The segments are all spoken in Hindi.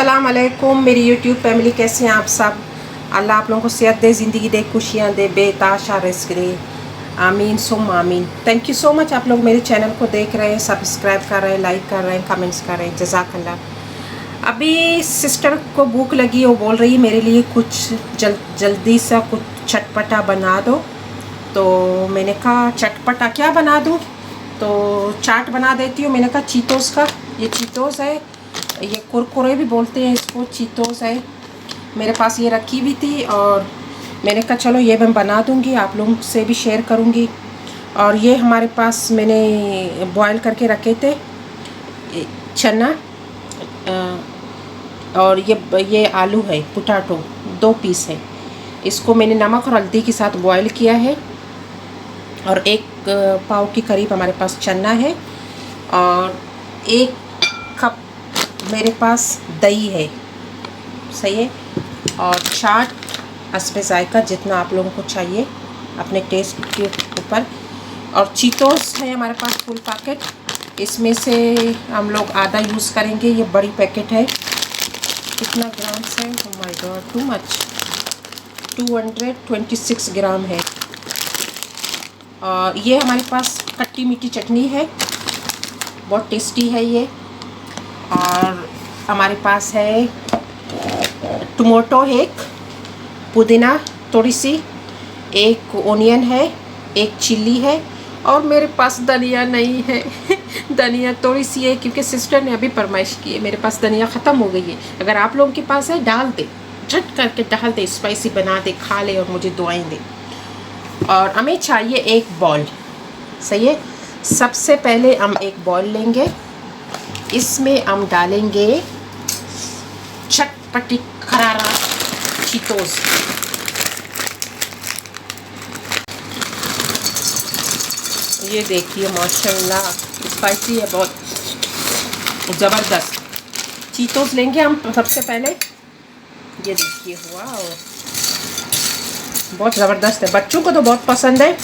अस्सलाम वालेकुम मेरी यूट्यूब फैमिली, कैसे हैं आप सब। अल्लाह आप लोगों को सेहत दे, ज़िंदगी दे, खुशियाँ दे, बेताशा रिस्क दे। आमीन सुम आमीन। थैंक यू सो मच, आप लोग मेरे चैनल को देख रहे हैं, सब्सक्राइब कर रहे हैं, लाइक कर रहे हैं, कमेंट्स कर रहे हैं, जज़ाकल्लाह। अभी सिस्टर को भूख लगी, वो बोल रही है मेरे लिए कुछ जल्दी सा कुछ चटपटा बना दो। तो मैंने कहा चटपटा क्या बना दूँ, तो चाट बना देती हूँ। मैंने कहा चीतोस का, ये चीतोस है, ये कुरकुरे भी बोलते हैं इसको, चीतोस है। मेरे पास ये रखी भी थी और मैंने कहा चलो ये मैं बना दूँगी, आप लोगों से भी शेयर करूँगी। और ये हमारे पास मैंने बॉईल करके रखे थे चना, और ये आलू है, पोटैटो 2 पीस है। इसको मैंने नमक और हल्दी के साथ बॉईल किया है। और 1 पाव के करीब हमारे पास चना है और 1 कप मेरे पास दही है, सही है। और चाट हस्बे ज़ायका जितना आप लोगों को चाहिए अपने टेस्ट के ऊपर। और चीतोस है हमारे पास फुल पैकेट, इसमें से हम लोग आधा यूज़ करेंगे। ये बड़ी पैकेट है, कितना ग्राम है, oh my God too much, 226 ग्राम है। और ये हमारे पास खट्टी मीठी चटनी है, बहुत टेस्टी है ये। और हमारे पास है टमाटो, 1 पुदीना थोड़ी सी, 1 ओनियन है, 1 चिल्ली है। और मेरे पास धनिया नहीं है धनिया थोड़ी सी है क्योंकि सिस्टर ने अभी फरमाइश की है, मेरे पास धनिया ख़त्म हो गई है। अगर आप लोगों के पास है डाल दे, झट करके डाल दे, स्पाइसी बना दे, खा ले और मुझे दुआएं दे। और हमें चाहिए 1 बॉल, सही है। सबसे पहले हम 1 बॉल लेंगे, इसमें हम डालेंगे चटपटी करारा चीतोस। ये देखिए माशाल्लाह स्पाइसी है, बहुत ज़बरदस्त चीतोस लेंगे हम सबसे पहले। ये देखिए हुआ, बहुत ज़बरदस्त है, बच्चों को तो बहुत पसंद है,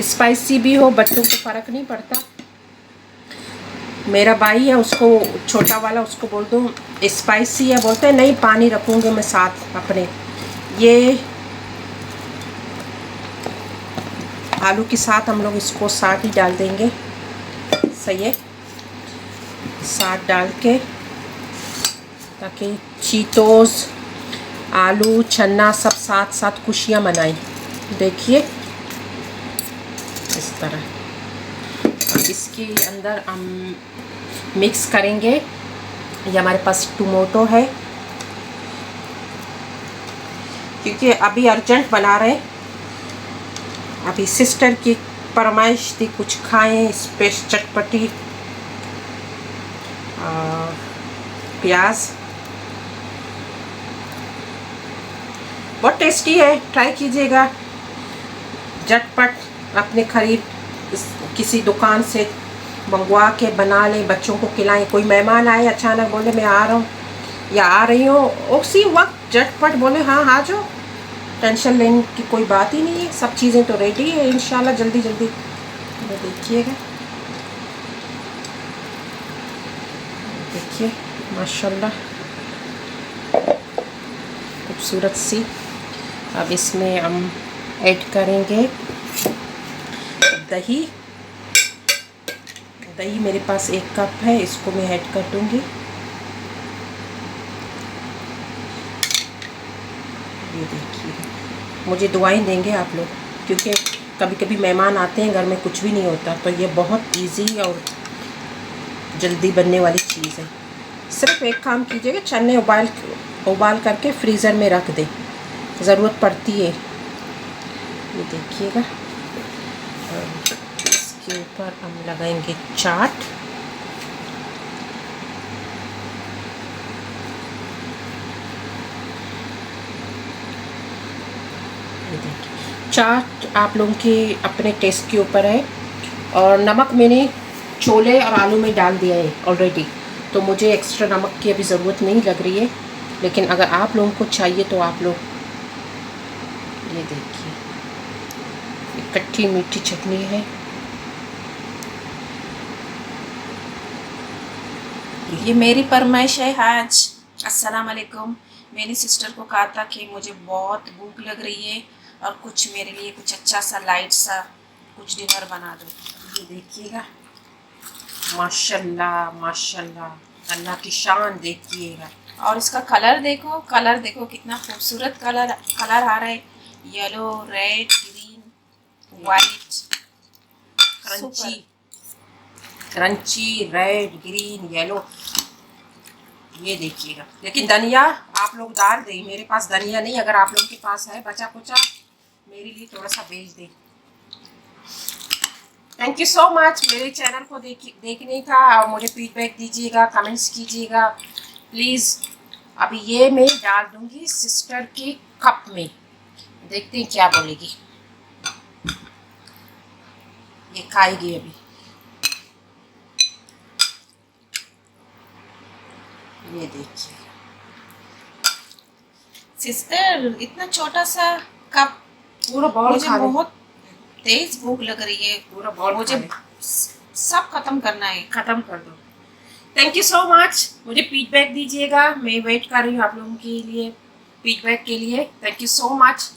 स्पाइसी भी हो बच्चों को फ़र्क नहीं पड़ता। मेरा भाई है, उसको छोटा वाला, उसको बोल दूँ स्पाइसी है, बोलते हैं नहीं पानी रखूँगे मैं साथ अपने। ये आलू के साथ हम लोग इसको साथ ही डाल देंगे, सही है, साथ डाल के, ताकि चीतोस आलू चना सब साथ साथ खुशियाँ मनाएं। देखिए इस तरह। अब इसके अंदर हम मिक्स करेंगे। ये हमारे पास टमाटो है, क्योंकि अभी अर्जेंट बना रहे, अभी सिस्टर की फरमाइश थी कुछ खाएं स्पेस चटपटी। प्याज बहुत टेस्टी है, ट्राई कीजिएगा। झटपट अपने खरीद किसी दुकान से मंगवा के बना लें, बच्चों को खिलाएं। कोई मेहमान आए अचानक बोले मैं आ रहा हूँ या आ रही हूँ, उसी वक्त झटपट बोले हाँ आ जाओ, टेंशन लेने की कोई बात ही नहीं है, सब चीज़ें तो रेडी है इंशाल्लाह जल्दी जल्दी। तो देखिएगा, देखिए माशाल्लाह खूबसूरत सी। अब इसमें हम ऐड करेंगे दही। दही मेरे पास 1 कप है, इसको मैं ऐड कर दूंगी। ये देखिए, मुझे दुआएं देंगे आप लोग, क्योंकि कभी कभी मेहमान आते हैं घर में कुछ भी नहीं होता, तो ये बहुत इजी और जल्दी बनने वाली चीज़ है। सिर्फ एक काम कीजिएगा, चने उबाल करके फ्रीज़र में रख दें, ज़रूरत पड़ती है। ये देखिएगा, इसके ऊपर हम लगाएंगे चाट। ये देखिए, चाट आप लोगों के अपने टेस्ट के ऊपर है। और नमक मैंने छोले और आलू में डाल दिया है ऑलरेडी, तो मुझे एक्स्ट्रा नमक की अभी ज़रूरत नहीं लग रही है। लेकिन अगर आप लोगों को चाहिए तो आप लोग, ये देखिए खट्टी मीठी चटनी है। ये मेरी फरमाइश है आज अस्सलाम वालेकुम। मेरी सिस्टर को कहा था कि मुझे बहुत भूख लग रही है और कुछ मेरे लिए कुछ अच्छा सा लाइट सा कुछ डिनर बना दो। ये देखिएगा, माशाल्लाह माशाल्लाह, अल्लाह की शान देखिएगा। और इसका कलर देखो कितना खूबसूरत कलर कलर आ रहा है। Yellow, red, green, white, crunchy, super. Crunchy, red, green, yellow. ये देखिएगा, लेकिन धनिया आप लोग डाल दें, मेरे पास धनिया नहीं। अगर आप लोगों के पास है बचा कुचा, मेरे लिए थोड़ा सा भेज दें। थैंक यू सो मच मेरे चैनल को देखने का, और मुझे फीडबैक दीजिएगा, कमेंट्स कीजिएगा प्लीज़। अभी ये मैं डाल दूंगी सिस्टर के कप में, देखते हैं क्या बोलेगी। ये खाएगी अभी। ये देखिए, सिस्टर इतना छोटा सा कप, पूरा बॉल मुझे खा ले, बहुत तेज भूख लग रही है। पूरा बॉल मुझे खा ले, सब खत्म करना है। खत्म कर दो। थैंक यू सो मच, मुझे फीडबैक दीजिएगा, मैं वेट कर रही हूँ आप लोगों के लिए फीडबैक के लिए। Thank you so much.